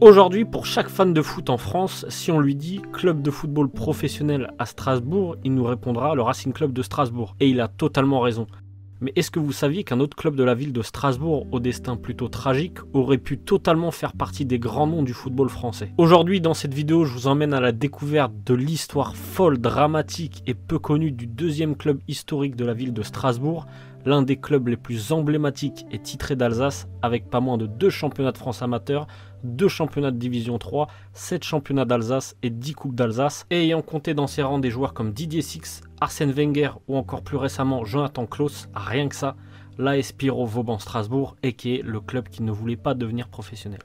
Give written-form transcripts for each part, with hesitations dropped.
Aujourd'hui, pour chaque fan de foot en France, si on lui dit club de football professionnel à Strasbourg, il nous répondra le Racing Club de Strasbourg. Et il a totalement raison. Mais est-ce que vous saviez qu'un autre club de la ville de Strasbourg, au destin plutôt tragique, aurait pu totalement faire partie des grands noms du football français? Aujourd'hui, dans cette vidéo, je vous emmène à la découverte de l'histoire folle, dramatique et peu connue du deuxième club historique de la ville de Strasbourg, l'un des clubs les plus emblématiques et titrés d'Alsace, avec pas moins de 2 championnats de France amateurs, 2 championnats de division 3, 7 championnats d'Alsace et 10 coupes d'Alsace, et ayant compté dans ses rangs des joueurs comme Didier Six, Arsène Wenger ou encore plus récemment Jonathan Klaus, rien que ça, l'AS Pierrot Vauban Strasbourg, et qui est le club qui ne voulait pas devenir professionnel.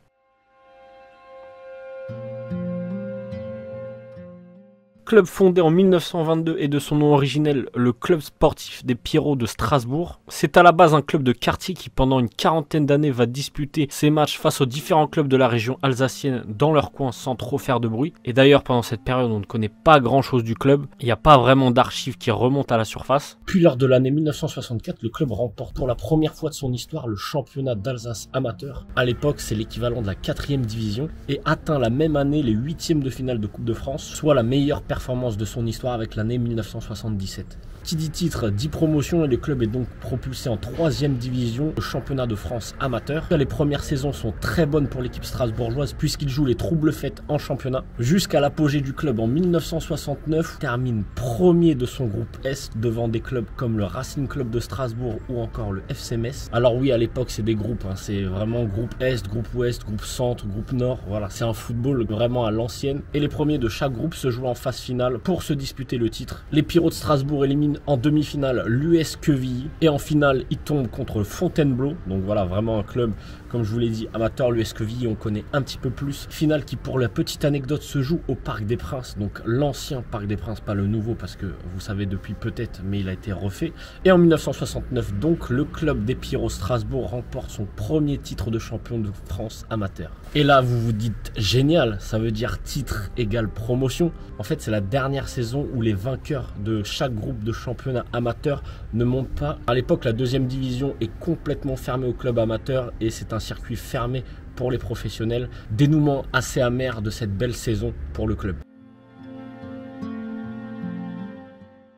Club fondé en 1922 et de son nom originel, le club sportif des Pierrots de Strasbourg. C'est à la base un club de quartier qui pendant une quarantaine d'années va disputer ses matchs face aux différents clubs de la région alsacienne dans leur coin sans trop faire de bruit. Et d'ailleurs pendant cette période on ne connaît pas grand chose du club, il n'y a pas vraiment d'archives qui remontent à la surface. Puis lors de l'année 1964, le club remporte pour la première fois de son histoire le championnat d'Alsace amateur. À l'époque c'est l'équivalent de la 4e division et atteint la même année les 8e de finale de Coupe de France, soit la meilleure performance de son histoire avec l'année 1977. Qui dit titre, dit promotion et le club est donc propulsé en 3e division, le championnat de France amateur. Les premières saisons sont très bonnes pour l'équipe strasbourgeoise puisqu'il joue les troubles fêtes en championnat. Jusqu'à l'apogée du club en 1969, termine premier de son groupe S devant des clubs comme le Racing Club de Strasbourg ou encore le FC Metz. Alors oui, à l'époque c'est des groupes, c'est vraiment groupe Est, groupe Ouest, groupe Centre, groupe Nord. Voilà, c'est un football vraiment à l'ancienne. Et les premiers de chaque groupe se jouent en phase finale pour se disputer le titre. Les Pierrots de Strasbourg éliminent en demi-finale l'US Quevilly et en finale ils tombent contre Fontainebleau. Donc voilà, vraiment un club, comme je vous l'ai dit, amateur. L'US Quevilly on connaît un petit peu plus. Finale qui, pour la petite anecdote, se joue au Parc des Princes, donc l'ancien Parc des Princes, pas le nouveau parce que vous savez depuis peut-être, mais il a été refait. Et en 1969 donc le club des Pierrots Strasbourg remporte son premier titre de champion de France amateur. Et là vous vous dites génial, ça veut dire titre égale promotion. En fait c'est la dernière saison où les vainqueurs de chaque groupe de championnat amateur ne montent pas. À l'époque la 2e division est complètement fermée au club amateur et c'est un circuit fermé pour les professionnels. Dénouement assez amer de cette belle saison pour le club.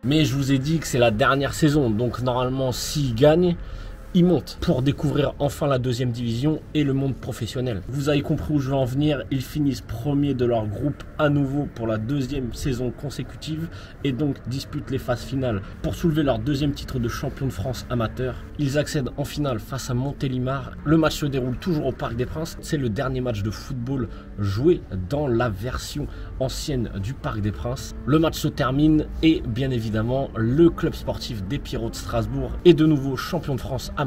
Mais je vous ai dit que c'est la dernière saison, donc normalement s'ils gagnent, ils montent pour découvrir enfin la 2e division et le monde professionnel. Vous avez compris où je veux en venir, ils finissent premiers de leur groupe à nouveau pour la 2e saison consécutive et donc disputent les phases finales pour soulever leur 2e titre de champion de France amateur. Ils accèdent en finale face à Montélimar. Le match se déroule toujours au Parc des Princes. C'est le dernier match de football joué dans la version ancienne du Parc des Princes. Le match se termine et bien évidemment le club sportif des Pierrots de Strasbourg est de nouveau champion de France amateur.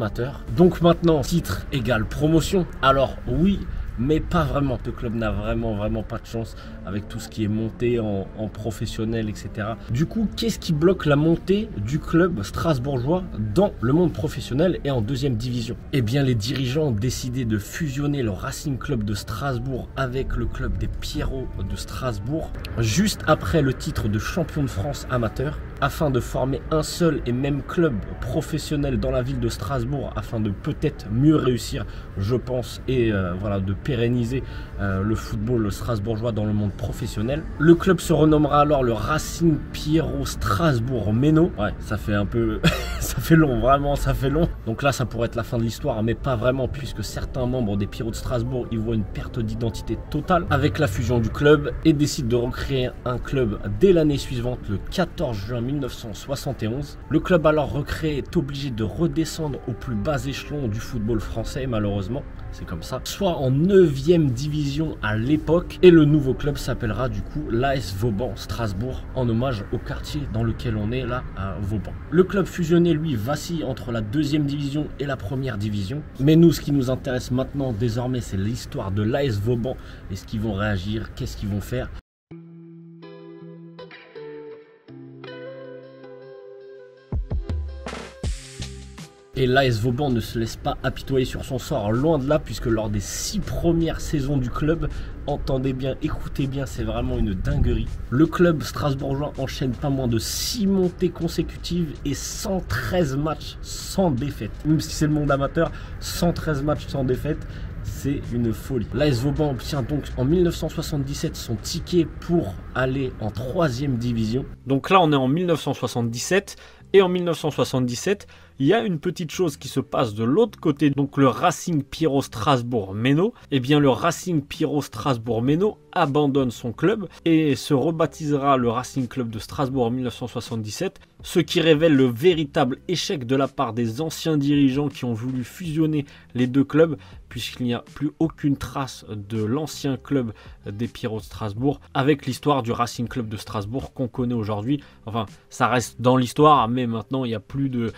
Donc maintenant titre égale promotion. Alors oui, mais pas vraiment. Ce club n'a vraiment pas de chance avec tout ce qui est monté en professionnel, etc. Du coup, qu'est-ce qui bloque la montée du club strasbourgeois dans le monde professionnel et en 2e division? Eh bien, les dirigeants ont décidé de fusionner le Racing Club de Strasbourg avec le club des Pierrots de Strasbourg, juste après le titre de champion de France amateur, afin de former un seul et même club professionnel dans la ville de Strasbourg, afin de peut-être mieux réussir, je pense, et voilà, de pérenniser le football strasbourgeois dans le monde professionnel. Le club se renommera alors le Racing Pierrot Strasbourg Méno. Ouais, ça fait un peu... ça fait long, vraiment, ça fait long. Donc là, ça pourrait être la fin de l'histoire, mais pas vraiment, puisque certains membres des Pierrots de Strasbourg y voient une perte d'identité totale avec la fusion du club et décident de recréer un club dès l'année suivante, le 14 juin 1971. Le club alors recréé est obligé de redescendre au plus bas échelon du football français, malheureusement. C'est comme ça. Soit en 9e division à l'époque. Et le nouveau club s'appellera du coup l'AS Vauban Strasbourg, en hommage au quartier dans lequel on est là, à Vauban. Le club fusionné, lui, vacille entre la 2e division et la 1re division. Mais nous, ce qui nous intéresse maintenant, désormais, c'est l'histoire de l'AS Vauban. Est-ce qu'ils vont réagir? Qu'est-ce qu'ils vont faire? Et l'AS Vauban ne se laisse pas apitoyer sur son sort, loin de là, puisque lors des 6 premières saisons du club, entendez bien, écoutez bien, c'est vraiment une dinguerie. Le club strasbourgeois enchaîne pas moins de 6 montées consécutives et 113 matchs sans défaite. Même si c'est le monde amateur, 113 matchs sans défaite, c'est une folie. L'AS Vauban obtient donc en 1977 son ticket pour aller en 3e division. Donc là, on est en 1977. Et en 1977, il y a une petite chose qui se passe de l'autre côté, donc le Racing Pierrot Strasbourg-Méno. Eh bien, le Racing Pierrot Strasbourg-Méno abandonne son club et se rebaptisera le Racing Club de Strasbourg en 1977, ce qui révèle le véritable échec de la part des anciens dirigeants qui ont voulu fusionner les deux clubs, puisqu'il n'y a plus aucune trace de l'ancien club des Pierrots de Strasbourg avec l'histoire du Racing Club de Strasbourg qu'on connaît aujourd'hui. Enfin, ça reste dans l'histoire, mais maintenant il n'y a plus de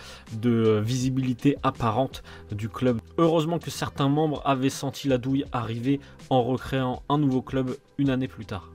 visibilité apparente du club. Heureusement que certains membres avaient senti la douille arriver en recréant un nouveau club une année plus tard.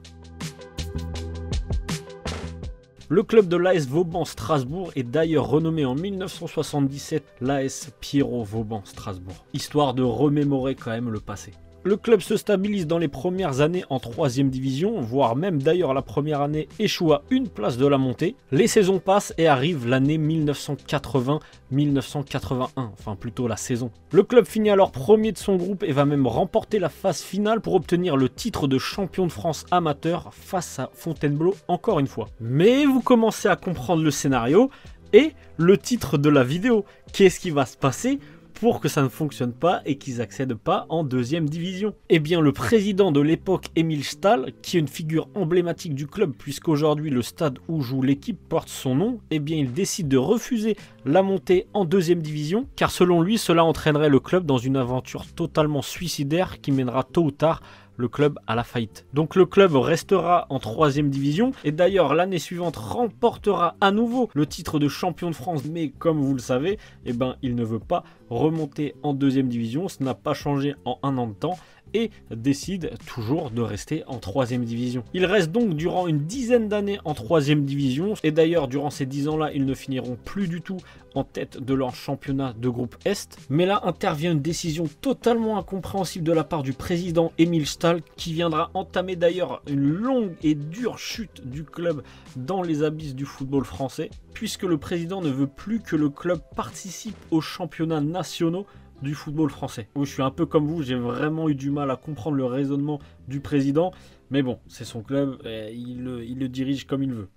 Le club de l'AS Vauban Strasbourg est d'ailleurs renommé en 1977 l'AS Pierrot Vauban Strasbourg, histoire de remémorer quand même le passé. Le club se stabilise dans les premières années en 3e division, voire même d'ailleurs la première année échoue à une place de la montée. Les saisons passent et arrive l'année 1980-1981, enfin plutôt la saison. Le club finit alors premier de son groupe et va même remporter la phase finale pour obtenir le titre de champion de France amateur face à Fontainebleau encore une fois. Mais vous commencez à comprendre le scénario et le titre de la vidéo. Qu'est-ce qui va se passer pour que ça ne fonctionne pas et qu'ils n'accèdent pas en 2e division? Eh bien, le président de l'époque, Émile Stahl, qui est une figure emblématique du club puisqu'aujourd'hui le stade où joue l'équipe porte son nom, eh bien il décide de refuser la montée en 2e division car selon lui cela entraînerait le club dans une aventure totalement suicidaire qui mènera tôt ou tard le club à la faillite. Donc le club restera en 3e division et d'ailleurs l'année suivante remportera à nouveau le titre de champion de France, mais comme vous le savez, eh ben, il ne veut pas remonter en 2e division, ce n'a pas changé en un an de temps et décide toujours de rester en 3e division. Il reste donc durant une dizaine d'années en 3e division et d'ailleurs durant ces 10 ans là ils ne finiront plus du tout en tête de leur championnat de groupe Est. Mais là intervient une décision totalement incompréhensible de la part du président Émile Stahl qui viendra entamer d'ailleurs une longue et dure chute du club dans les abysses du football français puisque le président ne veut plus que le club participe aux championnats nationaux du football français. Je suis un peu comme vous, j'ai vraiment eu du mal à comprendre le raisonnement du président, mais bon, c'est son club, il le dirige comme il veut.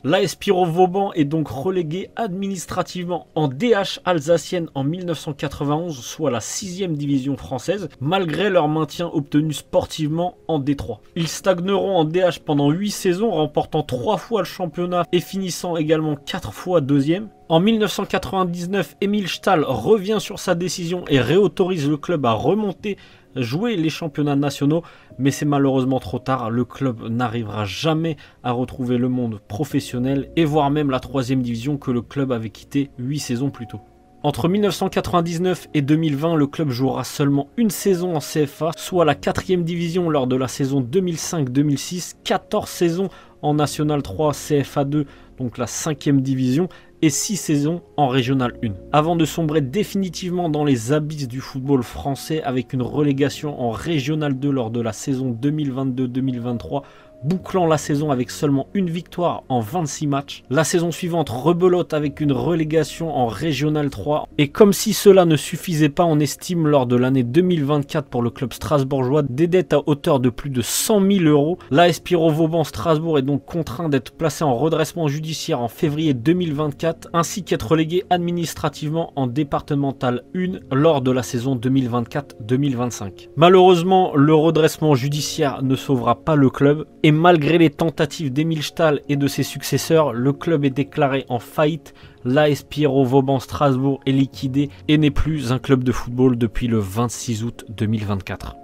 L'AS Pierrot Vauban est donc relégué administrativement en DH alsacienne en 1991, soit la 6e division française, malgré leur maintien obtenu sportivement en D3. Ils stagneront en DH pendant 8 saisons, remportant 3 fois le championnat et finissant également 4 fois 2e. En 1999, Émile Stahl revient sur sa décision et réautorise le club à remonter jouer les championnats nationaux, mais c'est malheureusement trop tard, le club n'arrivera jamais à retrouver le monde professionnel et voire même la 3e division que le club avait quitté 8 saisons plus tôt. Entre 1999 et 2020, le club jouera seulement une saison en CFA, soit la 4e division lors de la saison 2005-2006, 14 saisons en National 3 CFA 2, donc la 5e division, et 6 saisons en Régional 1. Avant de sombrer définitivement dans les abysses du football français avec une relégation en Régional 2 lors de la saison 2022-2023, bouclant la saison avec seulement une victoire en 26 matchs. La saison suivante rebelote avec une relégation en Régional 3. Et comme si cela ne suffisait pas, on estime lors de l'année 2024 pour le club strasbourgeois des dettes à hauteur de plus de 100 000 €. L'AS Pierrot Vauban Strasbourg est donc contraint d'être placé en redressement judiciaire en février 2024 ainsi qu'être relégué administrativement en départemental 1 lors de la saison 2024-2025. Malheureusement, le redressement judiciaire ne sauvera pas le club. Et malgré les tentatives d'Émile Stahl et de ses successeurs, le club est déclaré en faillite. L'AS Pierrot Vauban Strasbourg est liquidé et n'est plus un club de football depuis le 26 août 2024.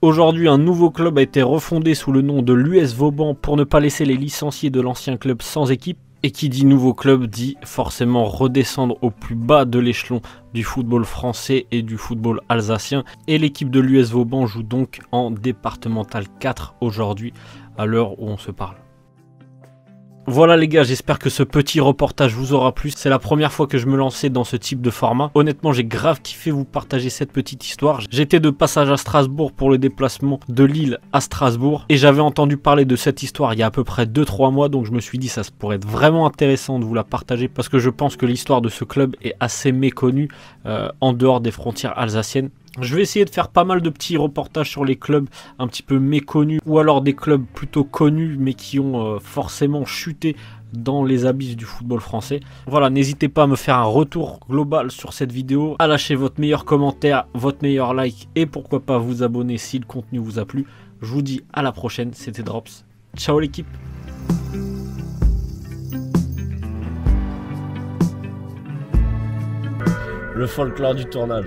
Aujourd'hui, un nouveau club a été refondé sous le nom de l'US Vauban pour ne pas laisser les licenciés de l'ancien club sans équipe. Et qui dit nouveau club dit forcément redescendre au plus bas de l'échelon du football français et du football alsacien. Et l'équipe de l'US Vauban joue donc en départemental 4 aujourd'hui, à l'heure où on se parle. Voilà les gars, j'espère que ce petit reportage vous aura plu. C'est la première fois que je me lançais dans ce type de format. Honnêtement, j'ai grave kiffé vous partager cette petite histoire. J'étais de passage à Strasbourg pour le déplacement de Lille à Strasbourg. Et j'avais entendu parler de cette histoire il y a à peu près 2-3 mois. Donc je me suis dit ça pourrait être vraiment intéressant de vous la partager. Parce que je pense que l'histoire de ce club est assez méconnue en dehors des frontières alsaciennes. Je vais essayer de faire pas mal de petits reportages sur les clubs un petit peu méconnus ou alors des clubs plutôt connus mais qui ont forcément chuté dans les abysses du football français. Voilà, n'hésitez pas à me faire un retour global sur cette vidéo, à lâcher votre meilleur commentaire, votre meilleur like et pourquoi pas vous abonner si le contenu vous a plu. Je vous dis à la prochaine, c'était Drops. Ciao l'équipe. Le folklore du tournage.